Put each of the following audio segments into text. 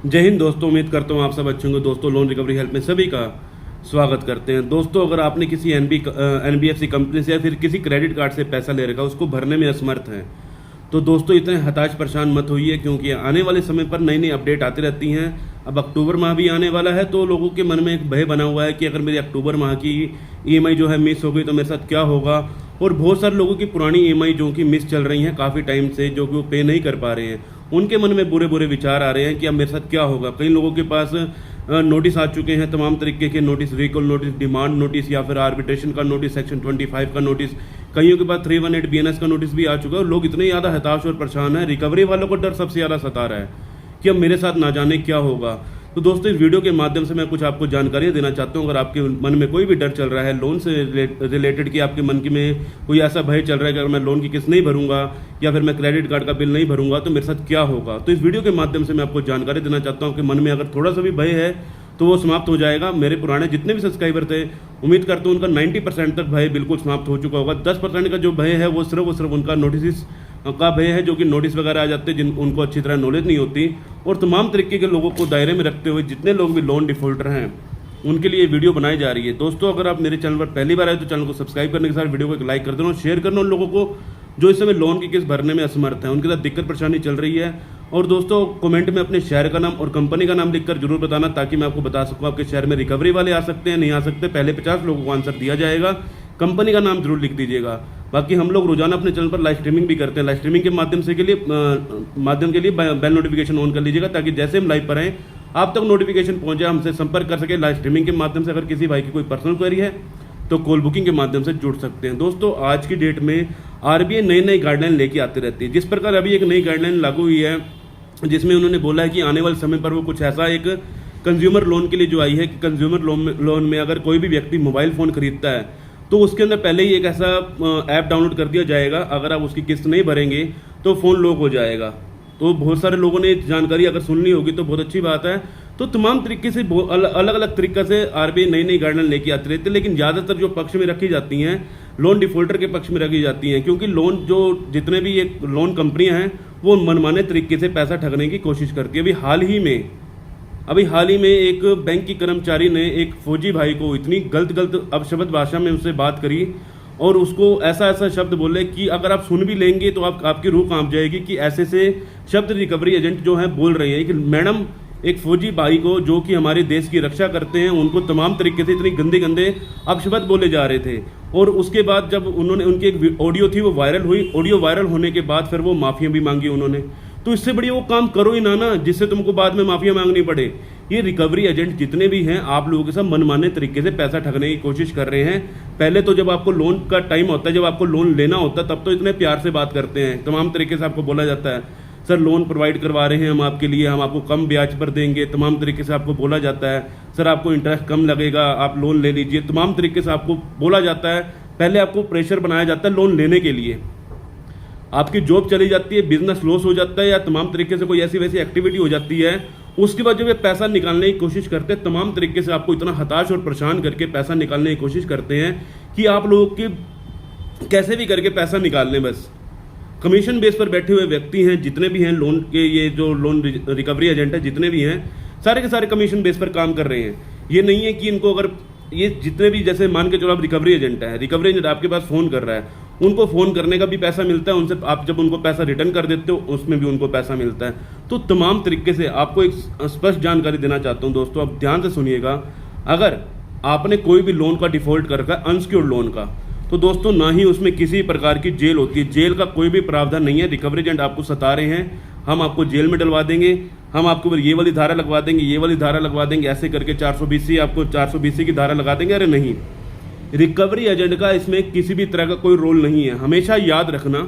जय हिंद दोस्तों, उम्मीद करता हूँ आप सब अच्छे होंगे। दोस्तों, लोन रिकवरी हेल्प में सभी का स्वागत करते हैं। दोस्तों, अगर आपने किसी एनबीएफसी कंपनी से या फिर किसी क्रेडिट कार्ड से पैसा ले रखा, उसको भरने में असमर्थ हैं, तो दोस्तों इतने हताश परेशान मत होइए, क्योंकि आने वाले समय पर नई नई अपडेट आती रहती हैं। अब अक्टूबर माह भी आने वाला है, तो लोगों के मन में एक भय बना हुआ है कि अगर मेरी अक्टूबर माह की ईएमआई जो है मिस हो गई तो मेरे साथ क्या होगा। और बहुत सारे लोगों की पुरानी ईएमआई जो कि मिस चल रही हैं काफ़ी टाइम से, जो कि वो पे नहीं कर पा रहे हैं, उनके मन में बुरे बुरे विचार आ रहे हैं कि अब मेरे साथ क्या होगा। कई लोगों के पास नोटिस आ चुके हैं, तमाम तरीके के notice, recall notice, demand notice या फिर आर्बिट्रेशन का नोटिस, सेक्शन 25 का नोटिस, कईयों के पास 318 बीएनएस का नोटिस भी आ चुका है। और लोग इतने ज़्यादा हताश और परेशान हैं, रिकवरी वालों को डर सबसे ज़्यादा सता रहा है कि अब मेरे साथ ना जाने क्या होगा। तो दोस्तों, इस वीडियो के माध्यम से मैं कुछ आपको जानकारियाँ देना चाहता हूँ। अगर आपके मन में कोई भी डर चल रहा है लोन से रिलेटेड, कि आपके मन में कोई ऐसा भय चल रहा है कि अगर मैं लोन की किस्त नहीं भरूंगा या फिर मैं क्रेडिट कार्ड का बिल नहीं भरूंगा तो मेरे साथ क्या होगा, तो इस वीडियो के माध्यम से मैं आपको जानकारी देना चाहता हूँ कि मन में अगर थोड़ा सा भी भय है तो वो समाप्त हो जाएगा। मेरे पुराने जितने भी सब्सक्राइबर थे, उम्मीद करता हूँ उनका 90% तक भय बिल्कुल समाप्त हो चुका होगा। 10% का जो भय है वो सिर्फ उनका नोटिस का भय है, जो कि नोटिस वगैरह आ जाते हैं, जिन उनको अच्छी तरह नॉलेज नहीं होती। और तमाम तरीके के लोगों को दायरे में रखते हुए जितने लोग भी लोन डिफॉल्टर हैं उनके लिए वीडियो बनाई जा रही है। दोस्तों, अगर आप मेरे चैनल पर पहली बार आए तो चैनल को सब्सक्राइब करने के साथ वीडियो को एक लाइक कर देना और शेयर करना उन लोगों को जो इस समय लोन की किस्त भरने में असमर्थ हैं, उनके साथ दिक्कत परेशानी चल रही है। और दोस्तों, कमेंट में अपने शहर का नाम और कंपनी का नाम लिखकर जरूर बताना, ताकि मैं आपको बता सकूं आपके शहर में रिकवरी वाले आ सकते हैं, नहीं आ सकते। पहले 50 लोगों को आंसर दिया जाएगा, कंपनी का नाम जरूर लिख दीजिएगा। बाकी हम लोग रोजाना अपने चैनल पर लाइव स्ट्रीमिंग भी करते हैं। लाइव स्ट्रीमिंग के माध्यम के लिए बेल नोटिफिकेशन ऑन कर लीजिएगा, ताकि जैसे हम लाइव पर आएँ आप तक नोटिफिकेशन पहुंच जाए, हमसे संपर्क कर सके। लाइव स्ट्रीमिंग के माध्यम से अगर किसी भाई की कोई पर्सनल क्वेरी है तो कॉल बुकिंग के माध्यम से जुड़ सकते हैं। दोस्तों, आज की डेट में आरबीआई नई नई गाइडलाइन लेके आती रहती है। जिस प्रकार अभी एक नई गाइडलाइन लागू हुई है, जिसमें उन्होंने बोला है कि आने वाले समय पर वो कुछ ऐसा एक कंज्यूमर लोन के लिए जो आई है कि कंज्यूमर लोन में अगर कोई भी व्यक्ति मोबाइल फ़ोन खरीदता है तो उसके अंदर पहले ही एक ऐसा ऐप डाउनलोड कर दिया जाएगा, अगर आप उसकी किस्त नहीं भरेंगे तो फ़ोन लॉक हो जाएगा। तो बहुत सारे लोगों ने जानकारी अगर सुन ली होगी तो बहुत अच्छी बात है। तो तमाम तरीके से अलग अलग तरीके से आरबीआई नई नई गाइडलाइन लेके आती रहती है, लेकिन ज़्यादातर जो पक्ष में रखी जाती हैं लोन डिफॉल्टर के पक्ष में रखी जाती हैं, क्योंकि लोन जो जितने भी एक लोन कंपनियां हैं वो मनमाने तरीके से पैसा ठगने की कोशिश करती है। अभी हाल ही में एक बैंक की कर्मचारी ने एक फौजी भाई को इतनी गलत अपशब्द भाषा में उससे बात करी और उसको ऐसा शब्द बोले कि अगर आप सुन भी लेंगे तो आपकी रूह कांप जाएगी, कि ऐसे से शब्द रिकवरी एजेंट जो है बोल रहे हैं कि मैडम, एक फौजी भाई को जो कि हमारे देश की रक्षा करते हैं, उनको तमाम तरीके से इतनी गंदे अपशब्द बोले जा रहे थे। और उसके बाद जब उनकी एक ऑडियो थी वो वायरल हुई, ऑडियो वायरल होने के बाद फिर वो माफिया भी मांगी उन्होंने। तो इससे बढ़िया वो काम करो ही ना जिससे तुमको बाद में माफिया मांगनी पड़े। ये रिकवरी एजेंट जितने भी हैं आप लोगों के साथ मनमाने तरीके से पैसा ठगने की कोशिश कर रहे हैं। पहले तो जब आपको लोन का टाइम होता है, जब आपको लोन लेना होता है, तब तो इतने प्यार से बात करते हैं, तमाम तरीके से आपको बोला जाता है सर लोन प्रोवाइड करवा रहे हैं हम आपके लिए, हम आपको कम ब्याज पर देंगे, तमाम तरीके से आपको बोला जाता है सर आपको इंटरेस्ट कम लगेगा, आप लोन ले लीजिए, तमाम तरीके से आपको बोला जाता है। पहले आपको प्रेशर बनाया जाता है लोन लेने के लिए, आपकी जॉब चली जाती है, बिजनेस लॉस हो जाता है या तमाम तरीके से कोई ऐसी वैसी एक्टिविटी हो जाती है। उसके बाद जब ये पैसा निकालने की कोशिश करते हैं, तमाम तरीके से आपको इतना हताश और परेशान करके पैसा निकालने की कोशिश करते हैं कि आप लोगों के कैसे भी करके पैसा निकाल लें। बस कमीशन बेस पर बैठे हुए व्यक्ति हैं जितने भी हैं लोन के, ये जो लोन रिकवरी एजेंट है जितने भी हैं, सारे के सारे कमीशन बेस पर काम कर रहे हैं। ये नहीं है कि इनको अगर ये जितने भी, जैसे मान के चलो आप रिकवरी एजेंट है, रिकवरी एजेंट आपके पास फ़ोन कर रहा है, उनको फ़ोन करने का भी पैसा मिलता है, उनसे आप जब उनको पैसा रिटर्न कर देते हो उसमें भी उनको पैसा मिलता है। तो तमाम तरीके से आपको एक स्पष्ट जानकारी देना चाहता हूँ दोस्तों, आप ध्यान से सुनिएगा। अगर आपने कोई भी लोन का डिफ़ॉल्ट कर रखा है, अनसिक्योर्ड लोन का, तो दोस्तों ना ही उसमें किसी प्रकार की जेल होती है, जेल का कोई भी प्रावधान नहीं है। रिकवरी एजेंट आपको सता रहे हैं, हम आपको जेल में डलवा देंगे, हम आपको ये वाली धारा लगवा देंगे, ये वाली धारा लगवा देंगे, ऐसे करके 420 आपको 420 की धारा लगा देंगे। अरे नहीं, रिकवरी एजेंट का इसमें किसी भी तरह का कोई रोल नहीं है। हमेशा याद रखना,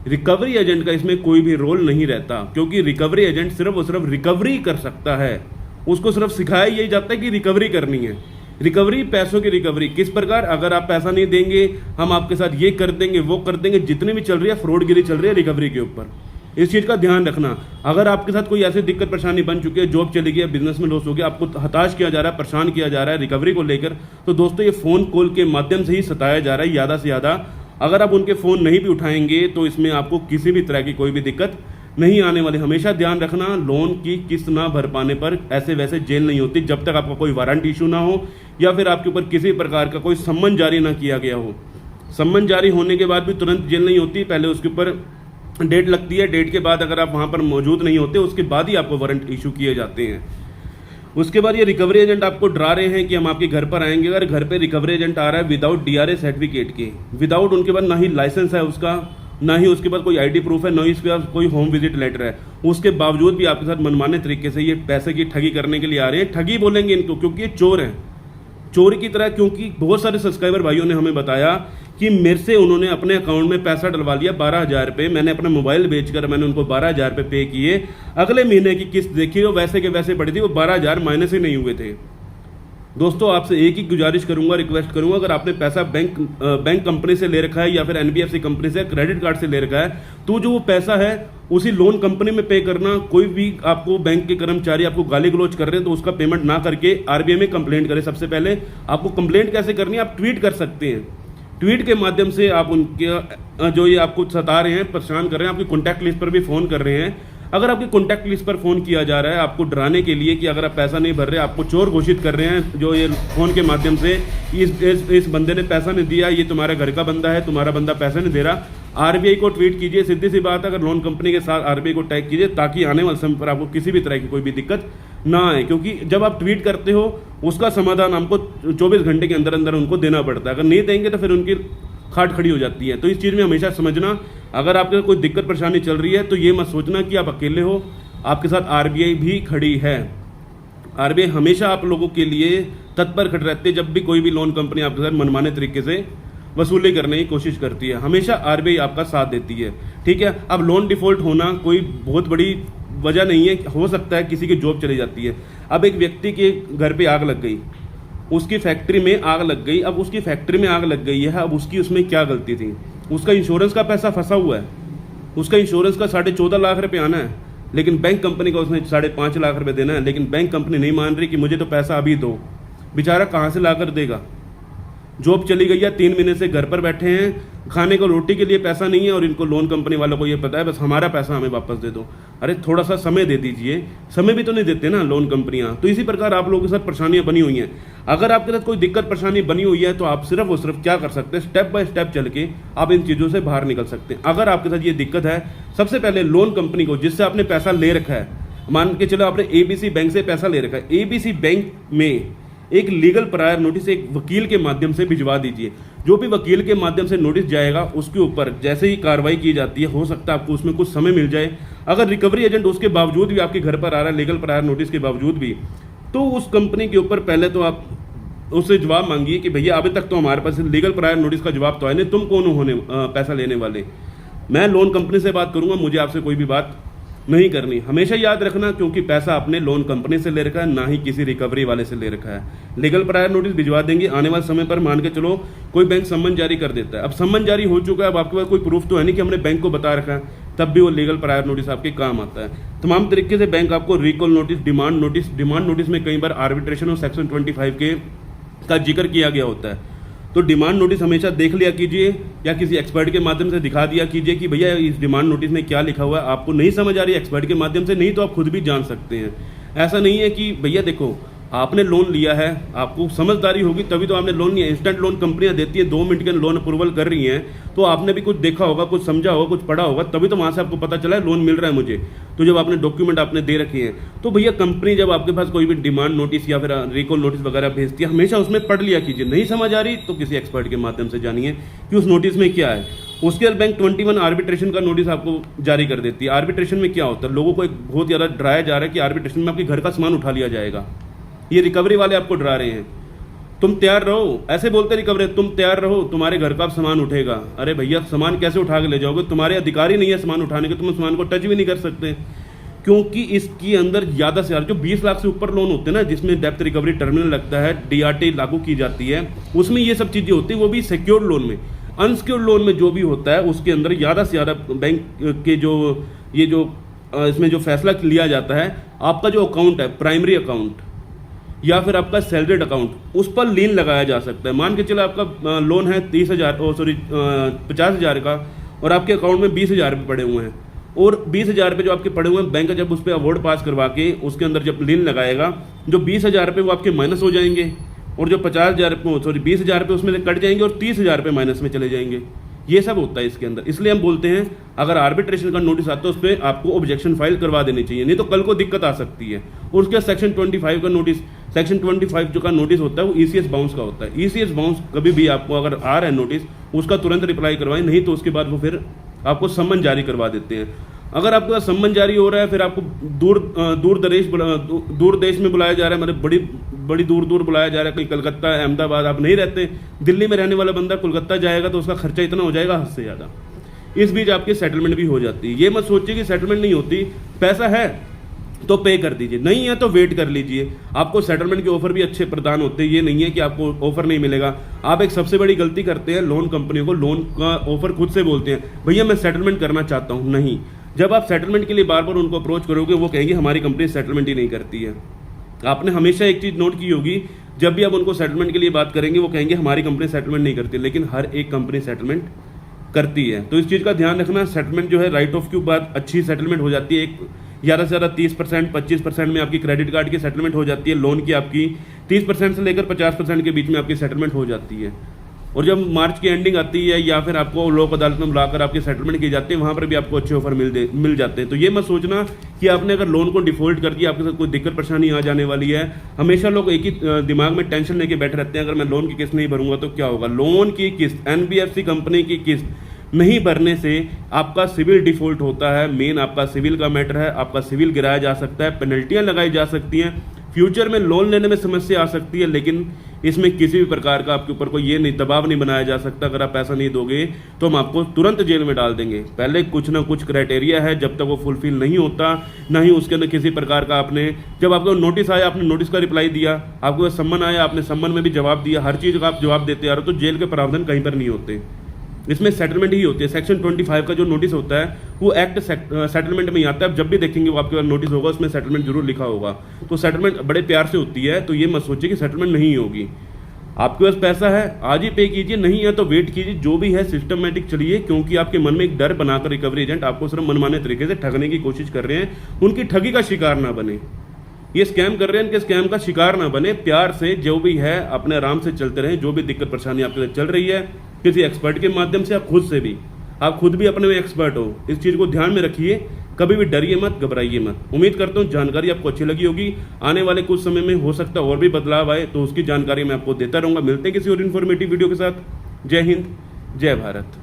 रिकवरी एजेंट का इसमें कोई भी रोल नहीं रहता, क्योंकि रिकवरी एजेंट सिर्फ और सिर्फ रिकवरी कर सकता है। उसको सिर्फ सिखाया यही जाता है कि रिकवरी करनी है। रिकवरी, पैसों की रिकवरी किस प्रकार, अगर आप पैसा नहीं देंगे हम आपके साथ ये कर देंगे वो कर देंगे, जितनी भी चल रही है फ्रॉडगिरी चल रही है रिकवरी के ऊपर, इस चीज़ का ध्यान रखना। अगर आपके साथ कोई ऐसी दिक्कत परेशानी बन चुकी है, जॉब चली गई है, बिजनेस में लॉस हो गया, आपको हताश किया जा रहा है, परेशान किया जा रहा है रिकवरी को लेकर, तो दोस्तों ये फ़ोन कॉल के माध्यम से ही सताया जा रहा है ज़्यादा से ज़्यादा। अगर आप उनके फ़ोन नहीं भी उठाएंगे तो इसमें आपको किसी भी तरह की कोई भी दिक्कत नहीं आने वाली। हमेशा ध्यान रखना, लोन की किस्त ना भर पाने पर ऐसे वैसे जेल नहीं होती, जब तक आपका कोई वारंट इशू ना हो या फिर आपके ऊपर किसी प्रकार का कोई सम्मन जारी ना किया गया हो। सम्मन जारी होने के बाद भी तुरंत जेल नहीं होती, पहले उसके ऊपर डेट लगती है। डेट के बाद अगर आप वहाँ पर मौजूद नहीं होते उसके बाद ही आपको वारंट इशू किए जाते हैं। उसके बाद ये रिकवरी एजेंट आपको डरा रहे हैं कि हम आपके घर पर आएंगे। अगर घर पे रिकवरी एजेंट आ रहा है विदाउट डीआरए सर्टिफिकेट के, विदाउट उनके पास ना ही लाइसेंस है उसका, ना ही उसके पास कोई आईडी प्रूफ है, ना ही उसके पास कोई होम विजिट लेटर है, उसके बावजूद भी आपके साथ मनमाने तरीके से ये पैसे की ठगी करने के लिए आ रहे हैं। ठगी बोलेंगे इनको क्योंकि ये चोर हैं, चोरी की तरह। क्योंकि बहुत सारे सब्सक्राइबर भाइयों ने हमें बताया कि मेरे से उन्होंने अपने अकाउंट में पैसा डलवा लिया 12,000 रुपये, मैंने अपना मोबाइल बेचकर मैंने उनको 12,000 रुपये पे किए। अगले महीने की किस्त देखी वो वैसे के वैसे पड़ी थी, वो 12,000 माइनस ही नहीं हुए थे। दोस्तों आपसे एक ही गुजारिश करूंगा, रिक्वेस्ट करूंगा, अगर आपने पैसा बैंक कंपनी से ले रखा है या फिर एनबीएफसी कंपनी से, क्रेडिट कार्ड से ले रखा है, तो जो वो पैसा है उसी लोन कंपनी में पे करना। कोई भी आपको बैंक के कर्मचारी आपको गाली गलौज कर रहे हैं तो उसका पेमेंट ना करके आरबीआई में कंप्लेंट करें। सबसे पहले आपको कंप्लेंट कैसे करनी है, आप ट्वीट कर सकते हैं। ट्वीट के माध्यम से आप उनके जो ये आपको सता रहे हैं, परेशान कर रहे हैं, आपकी कॉन्टैक्ट लिस्ट पर भी फ़ोन कर रहे हैं। अगर आपकी कॉन्टैक्ट लिस्ट पर फ़ोन किया जा रहा है आपको डराने के लिए कि अगर आप पैसा नहीं भर रहे, आपको चोर घोषित कर रहे हैं, जो ये फ़ोन के माध्यम से इस बंदे ने पैसा नहीं दिया, ये तुम्हारे घर का बंदा है, तुम्हारा बंदा पैसा नहीं दे रहा, आरबीआई को ट्वीट कीजिए। सीधी सी बात है, अगर लोन कंपनी के साथ आरबीआई को टैग कीजिए ताकि आने वाले समय पर आपको किसी भी तरह की कोई भी दिक्कत ना आए। क्योंकि जब आप ट्वीट करते हो उसका समाधान हमको 24 घंटे के अंदर अंदर उनको देना पड़ता है। अगर नहीं देंगे तो फिर उनकी खाट खड़ी हो जाती है। तो इस चीज़ में हमेशा समझना, अगर आपके कोई दिक्कत परेशानी चल रही है तो ये मत सोचना कि आप अकेले हो, आपके साथ आरबीआई भी खड़ी है। आरबीआई हमेशा आप लोगों के लिए तत्पर खड़ी रहती है। जब भी कोई भी लोन कंपनी आपके साथ मनमाने तरीके से वसूली करने की कोशिश करती है, हमेशा आरबीआई आपका साथ देती है। ठीक है, अब लोन डिफॉल्ट होना कोई बहुत बड़ी वजह नहीं है, हो सकता है किसी की जॉब चली जाती है। अब एक व्यक्ति के घर पे आग लग गई, उसकी फैक्ट्री में आग लग गई, अब उसकी फैक्ट्री में आग लग गई है, अब उसकी उसमें क्या गलती थी? उसका इंश्योरेंस का पैसा फंसा हुआ है, उसका इंश्योरेंस का 14.5 लाख रुपये आना है, लेकिन बैंक कंपनी का उसने 5.5 लाख रुपये देना है। लेकिन बैंक कंपनी नहीं मान रही कि मुझे तो पैसा अभी दो। बेचारा कहाँ से ला कर देगा? जॉब चली गई है, 3 महीने से घर पर बैठे हैं, खाने को रोटी के लिए पैसा नहीं है और इनको लोन कंपनी वालों को ये पता है बस हमारा पैसा हमें वापस दे दो। अरे थोड़ा सा समय दे दीजिए, समय भी तो नहीं देते ना लोन कंपनियां। तो इसी प्रकार आप लोगों के साथ परेशानियां बनी हुई हैं। अगर आपके साथ कोई दिक्कत परेशानी बनी हुई है तो आप सिर्फ और सिर्फ क्या कर सकते हैं, स्टेप बाय स्टेप चल के आप इन चीज़ों से बाहर निकल सकते हैं। अगर आपके साथ ये दिक्कत है, सबसे पहले लोन कंपनी को जिससे आपने पैसा ले रखा है, मान के चलो आपने एबीसी बैंक से पैसा ले रखा है, एबीसी बैंक में एक लीगल प्रायर नोटिस एक वकील के माध्यम से भिजवा दीजिए। जो भी वकील के माध्यम से नोटिस जाएगा उसके ऊपर जैसे ही कार्रवाई की जाती है, हो सकता है आपको उसमें कुछ समय मिल जाए। अगर रिकवरी एजेंट उसके बावजूद भी आपके घर पर आ रहा है लीगल प्रायर नोटिस के बावजूद भी, तो उस कंपनी के ऊपर पहले तो आप उससे जवाब मांगिए कि भैया अभी तक तो हमारे पास लीगल प्रायर नोटिस का जवाब तो है नहीं, तुम कौन होने पैसा लेने वाले? मैं लोन कंपनी से बात करूंगा, मुझे आपसे कोई भी बात नहीं करनी। हमेशा याद रखना, क्योंकि पैसा आपने लोन कंपनी से ले रखा है, ना ही किसी रिकवरी वाले से ले रखा है। लीगल प्रायर नोटिस भिजवा देंगे, आने वाले समय पर मान के चलो कोई बैंक सम्मन जारी कर देता है। अब सम्मन जारी हो चुका है, अब आपके पास कोई प्रूफ तो है नहीं कि हमने बैंक को बता रखा है, तब भी वो लीगल प्रायर नोटिस आपके काम आता है। तमाम तरीके से बैंक आपको रिकॉल नोटिस, डिमांड नोटिस में कई बार आर्बिट्रेशन और सेक्शन 25 का जिक्र किया गया होता है। तो डिमांड नोटिस हमेशा देख लिया कीजिए या किसी एक्सपर्ट के माध्यम से दिखा दिया कीजिए कि भैया इस डिमांड नोटिस में क्या लिखा हुआ है। आपको नहीं समझ आ रही है एक्सपर्ट के माध्यम से, नहीं तो आप खुद भी जान सकते हैं। ऐसा नहीं है कि भैया देखो आपने लोन लिया है, आपको समझदारी होगी तभी तो आपने लोन लिया। इंस्टेंट लोन कंपनियां देती है, 2 मिनट के लोन अप्रूवल कर रही हैं, तो आपने भी कुछ देखा होगा, कुछ समझा होगा, कुछ पढ़ा होगा, तभी तो वहां से आपको पता चला है लोन मिल रहा है मुझे। तो जब आपने डॉक्यूमेंट आपने दे रखे हैं, तो भैया कंपनी जब आपके पास कोई भी डिमांड नोटिस या फिर रिकॉल नोटिस वगैरह भेजती है, हमेशा उसमें पढ़ लिया कीजिए। नहीं समझ आ रही तो किसी एक्सपर्ट के माध्यम से जानिए कि उस नोटिस में क्या है। उसके बाद बैंक 21 आर्बिट्रेशन का नोटिस आपको जारी कर देती है। आर्बिट्रेशन में क्या होता है, लोगों को एक बहुत ज़्यादा डराया जा रहा है कि आर्बिट्रेशन में आपके घर का सामान उठा लिया जाएगा। ये रिकवरी वाले आपको डरा रहे हैं, तुम तैयार रहो, ऐसे बोलते रिकवरी, तुम तैयार रहो, तुम्हारे घर का सामान उठेगा। अरे भैया सामान कैसे उठा के ले जाओगे? तुम्हारे अधिकार ही नहीं है सामान उठाने के, तुम सामान को टच भी नहीं कर सकते, क्योंकि इसके अंदर ज़्यादा से ज़्यादा जो 20 लाख से ऊपर लोन होते हैं ना, जिसमें डेप्थ रिकवरी टर्मिनल लगता है, डीआरटी लागू की जाती है, उसमें ये सब चीज़ें होती है, वो भी सिक्योर्ड लोन में। अनसिक्योर्ड लोन में जो भी होता है उसके अंदर ज़्यादा से ज़्यादा बैंक के जो इसमें जो फैसला लिया जाता है, आपका जो अकाउंट है, प्राइमरी अकाउंट या फिर आपका सैलरीड अकाउंट, उस पर लीन लगाया जा सकता है। मान के चलो आपका लोन है 50,000 का और आपके अकाउंट में 20,000 रुपये पड़े हुए हैं, और 20,000 रुपये जो आपके पड़े हुए हैं, बैंक जब उस पर अवार्ड पास करवा के उसके अंदर जब लिन लगाएगा, जो 20,000 रुपये वो आपके माइनस हो जाएंगे, और जो 50,000 रुपये, सॉरी 20,000 रुपये उसमें से कट जाएंगे और 30,000 रुपये माइनस में चले जाएंगे। ये सब होता है इसके अंदर। इसलिए हम बोलते हैं अगर आर्बिट्रेशन का नोटिस आता है उस पर आपको ऑब्जेक्शन फाइल करवा देनी चाहिए, नहीं तो कल को दिक्कत आ सकती है। और उसके सेक्शन 25 का नोटिस, सेक्शन 25 जो का नोटिस होता है वो ECS बाउंस का होता है। ECS बाउंस कभी भी आपको अगर आ रहा है नोटिस, उसका तुरंत रिप्लाई करवाएं, नहीं तो उसके बाद वो फिर आपको सम्मन जारी करवा देते हैं। अगर आपका सम्मन जारी हो रहा है, फिर आपको दूर देश में बुलाया जा रहा है, मतलब बड़ी दूर बुलाया जा रहा है, कहीं कलकत्ता, अहमदाबाद, आप नहीं रहते दिल्ली में रहने वाला बंदा कोलकाता जाएगा तो उसका खर्चा इतना हो जाएगा हद से ज़्यादा। इस बीच आपकी सेटलमेंट भी हो जाती है। ये मत सोचिए कि सेटलमेंट नहीं होती, पैसा है तो पे कर दीजिए, नहीं है तो वेट कर लीजिए। आपको सेटलमेंट के ऑफर भी अच्छे प्रदान होते हैं, ये नहीं है कि आपको ऑफर नहीं मिलेगा। आप एक सबसे बड़ी गलती करते हैं, लोन कंपनियों को लोन का ऑफर खुद से बोलते हैं, भैया मैं सेटलमेंट करना चाहता हूँ। नहीं, जब आप सेटलमेंट के लिए बार बार उनको अप्रोच करोगे, वो कहेंगे हमारी कंपनी सेटलमेंट ही नहीं करती है। आपने हमेशा एक चीज़ नोट की होगी, जब भी आप उनको सेटलमेंट के लिए बात करेंगे वो कहेंगे हमारी कंपनी सेटलमेंट नहीं करती, लेकिन हर एक कंपनी सेटलमेंट करती है। तो इस चीज़ का ध्यान रखना। सेटलमेंट जो है राइट ऑफ के बाद अच्छी सेटलमेंट हो जाती है, एक ज़्यादा से ज़्यादा 30% 25% में आपकी क्रेडिट कार्ड की सेटलमेंट हो जाती है, लोन की आपकी 30% से लेकर 50% के बीच में आपकी सेटलमेंट हो जाती है। और जब मार्च की एंडिंग आती है या फिर आपको लोक अदालत में बुलाकर आपकी सेटलमेंट की जाती है, वहाँ पर भी आपको अच्छे ऑफर मिल जाते हैं। तो ये मत सोचना कि आपने अगर लोन को डिफॉल्ट कर दिया आपके साथ कोई दिक्कत परेशानी आ जाने वाली है। हमेशा लोग एक ही दिमाग में टेंशन लेके बैठे रहते हैं, अगर मैं लोन की किस्त नहीं भरूंगा तो क्या होगा। लोन की किस्त, NBFC कंपनी की किस्त नहीं भरने से आपका सिविल डिफॉल्ट होता है। मेन आपका सिविल का मैटर है, आपका सिविल गिराया जा सकता है, पेनल्टियां लगाई जा सकती हैं, फ्यूचर में लोन लेने में समस्या आ सकती है। लेकिन इसमें किसी भी प्रकार का आपके ऊपर कोई ये नहीं दबाव नहीं बनाया जा सकता, अगर आप पैसा नहीं दोगे तो हम आपको तुरंत जेल में डाल देंगे। पहले कुछ ना कुछ क्राइटेरिया है, जब तक वो फुलफिल नहीं होता, ना ही उसके अंदर किसी प्रकार का आपने, जब आपको नोटिस आया आपने नोटिस का रिप्लाई दिया, आपको सम्मन आया आपने सम्मन में भी जवाब दिया, हर चीज़ का आप जवाब देते आ रहे हो, तो जेल के प्रावधान कहीं पर नहीं होते। इसमें सेटलमेंट ही होती है। सेक्शन 25 का जो नोटिस होता है वो एक्ट सेटलमेंट में ही आता है। आप जब भी देखेंगे वो आपके पास नोटिस होगा, उसमें सेटलमेंट जरूर लिखा होगा। तो सेटलमेंट बड़े प्यार से होती है, तो ये मत सोचिए कि सेटलमेंट नहीं होगी। आपके पास पैसा है आज ही पे कीजिए, नहीं है तो वेट कीजिए। जो भी है सिस्टमेटिक चलिए, क्योंकि आपके मन में एक डर बनाकर रिकवरी एजेंट आपको सिर्फ मनमाने तरीके से ठगने की कोशिश कर रहे हैं। उनकी ठगी का शिकार ना बने, ये स्कैम कर रहे हैं, इनके स्कैम का शिकार ना बने। प्यार से जो भी है अपने आराम से चलते रहें। जो भी दिक्कत परेशानी आपके साथ चल रही है, किसी एक्सपर्ट के माध्यम से, आप खुद से भी, आप खुद भी अपने में एक्सपर्ट हो, इस चीज़ को ध्यान में रखिए। कभी भी डरिए मत, घबराइए मत। उम्मीद करता हूँ जानकारी आपको अच्छी लगी होगी। आने वाले कुछ समय में हो सकता है और भी बदलाव आए, तो उसकी जानकारी मैं आपको देता रहूँगा। मिलते हैं किसी और इन्फॉर्मेटिव वीडियो के साथ। जय हिंद, जय भारत।